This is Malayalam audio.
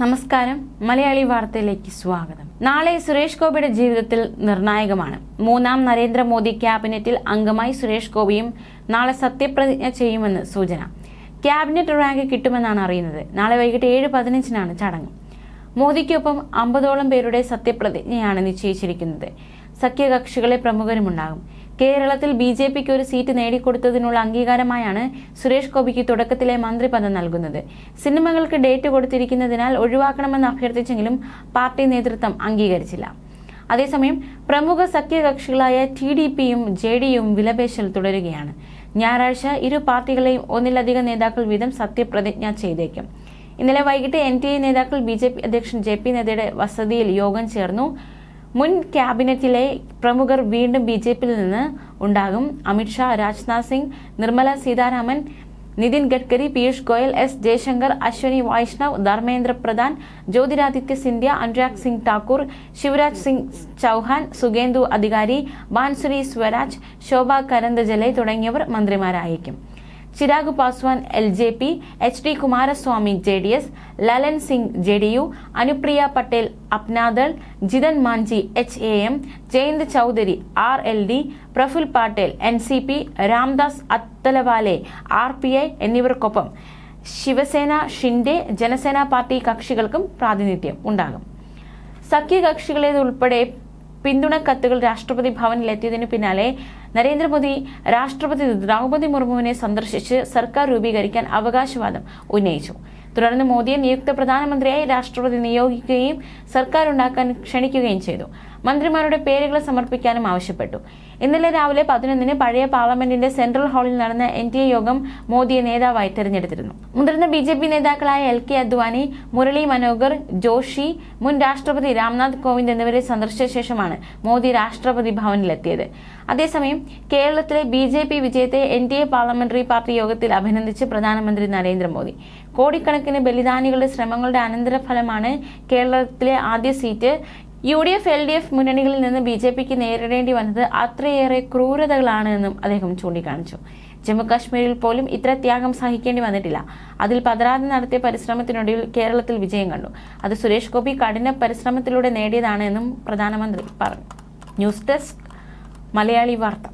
നമസ്കാരം, മലയാളി വാർത്തയിലേക്ക് സ്വാഗതം. നാളെ സുരേഷ് ഗോപിയുടെ ജീവിതത്തിൽ നിർണായകമാണ്. മൂന്നാം നരേന്ദ്രമോദി ക്യാബിനറ്റിൽ അംഗമായി സുരേഷ് ഗോപിയും നാളെ സത്യപ്രതിജ്ഞ ചെയ്യുമെന്ന് സൂചന. ക്യാബിനറ്റ് റാങ്ക് കിട്ടുമെന്നാണ് അറിയുന്നത്. നാളെ വൈകിട്ട് 7:15 ചടങ്ങ്. മോദിക്കൊപ്പം 50ഓളം പേരുടെ സത്യപ്രതിജ്ഞയാണ് നിശ്ചയിച്ചിരിക്കുന്നത്. സഖ്യകക്ഷികളെ പ്രമുഖരുമുണ്ടാകും. കേരളത്തിൽ BJPക്ക് ഒരു സീറ്റ് നേടിക്കൊടുത്തതിനുള്ള അംഗീകാരമായാണ് സുരേഷ് ഗോപിക്ക് തുടക്കത്തിലെ മന്ത്രിപദം നൽകുന്നത്. സിനിമകൾക്ക് ഡേറ്റ് കൊടുത്തിരിക്കുന്നതിനാൽ ഒഴിവാക്കണമെന്ന് അഭ്യർത്ഥിച്ചെങ്കിലും പാർട്ടി നേതൃത്വം അംഗീകരിച്ചില്ല. അതേസമയം പ്രമുഖ സഖ്യകക്ഷികളായ TDPയും JDUവും വിലപേശൽ തുടരുകയാണ്. ഞായറാഴ്ച ഇരു പാർട്ടികളെയും ഒന്നിലധികം നേതാക്കൾ വീതം സത്യപ്രതിജ്ഞ ചെയ്തേക്കും. ഇന്നലെ വൈകിട്ട് NDA നേതാക്കൾ BJP അധ്യക്ഷൻ JP നദ്ദയുടെ വസതിയിൽ യോഗം ചേർന്നു. മുൻ ക്യാബിനറ്റിലെ പ്രമുഖർ വീണ്ടും BJPയിൽ നിന്ന് ഉണ്ടാകും. അമിത്ഷാ, രാജ്നാഥ് സിംഗ്, നിർമ്മല സീതാരാമൻ, നിതിൻ ഗഡ്കരി, പീയൂഷ് ഗോയൽ, S ജയശങ്കർ, അശ്വനി വൈഷ്ണവ്, ധർമ്മേന്ദ്ര പ്രധാൻ, ജ്യോതിരാദിത്യ സിന്ധ്യ, അനുരാഗ് സിംഗ് ഠാക്കൂർ, ശിവരാജ് സിംഗ് ചൌഹാൻ, സുഖേന്ദു അധികാരി, ബാൻസുരി സ്വരാജ്, ശോഭ കരന്തജലെ തുടങ്ങിയവർ മന്ത്രിമാരായിരിക്കും. Chirag Paswan LJP, HD Kumaraswamy JDS, Lallan Singh JDU, Anupriya Patel Apna Dal, Jithan മാഞ്ചി HAM, Jayant Chaudhary RLD, Praful Patel NCP, Ramdas അത്തലവാലെ RPI എന്നിവർക്കൊപ്പം ശിവസേന, ഷിൻഡെ, ജനസേന പാർട്ടി കക്ഷികൾക്കും പ്രാതിനിധ്യം ഉണ്ടാകും. സഖ്യകക്ഷികളേതുൾപ്പെടെ പിന്തുണ കത്തുകൾ രാഷ്ട്രപതി ഭവനിലെത്തിയതിനു പിന്നാലെ നരേന്ദ്രമോദി രാഷ്ട്രപതി ദ്രൗപദി മുർമുവിനെ സന്ദർശിച്ച് സർക്കാർ രൂപീകരിക്കാൻ അവകാശവാദം ഉന്നയിച്ചു. തുടർന്ന് മോദിയെ നിയുക്ത പ്രധാനമന്ത്രിയായി രാഷ്ട്രപതി നിയോഗിക്കുകയും സർക്കാർ ഉണ്ടാക്കാൻ ക്ഷണിക്കുകയും ചെയ്തു. മന്ത്രിമാരുടെ പേരുകൾ സമർപ്പിക്കാനും ആവശ്യപ്പെട്ടു. ഇന്നലെ രാവിലെ 11 പഴയ പാർലമെന്റിന്റെ സെൻട്രൽ ഹാളിൽ നടന്ന NDA യോഗം മോദിയെ നേതാവായി തെരഞ്ഞെടുത്തിരുന്നു. മുതിർന്ന BJP നേതാക്കളായ LK അദ്വാനി, മുരളി മനോഹർ ജോഷി, മുൻ രാഷ്ട്രപതി രാംനാഥ് കോവിന്ദ് എന്നിവരെ സന്ദർശിച്ച ശേഷമാണ് മോദി രാഷ്ട്രപതി ഭവനിലെത്തിയത്. അതേസമയം കേരളത്തിലെ BJP വിജയത്തെ NDA പാർലമെന്ററി പാർട്ടി യോഗത്തിൽ അഭിനന്ദിച്ച് പ്രധാനമന്ത്രി നരേന്ദ്രമോദി. കോടിക്കണക്കിന് ബലിദാനികളുടെ ശ്രമങ്ങളുടെ അനന്തരഫലമാണ് കേരളത്തിലെ ആദ്യ സീറ്റ്. UDF LDF മുന്നണികളിൽ നിന്ന് BJPക്ക് നേരിടേണ്ടി വന്നത് അത്രയേറെ ക്രൂരതകളാണ് എന്നും അദ്ദേഹം ചൂണ്ടിക്കാണിച്ചു. ജമ്മുകാശ്മീരിൽ പോലും ഇത്ര ത്യാഗം സഹിക്കേണ്ടി വന്നിട്ടില്ല. അതിൽ പതറാതെ നടത്തിയ പരിശ്രമത്തിനൊടുവിൽ കേരളത്തിൽ വിജയം കണ്ടു. അത് സുരേഷ് ഗോപി കഠിന പരിശ്രമത്തിലൂടെ നേടിയതാണ് എന്നും പ്രധാനമന്ത്രി പറഞ്ഞു. ന്യൂസ് ഡെസ്ക്, മലയാളി വാർത്ത.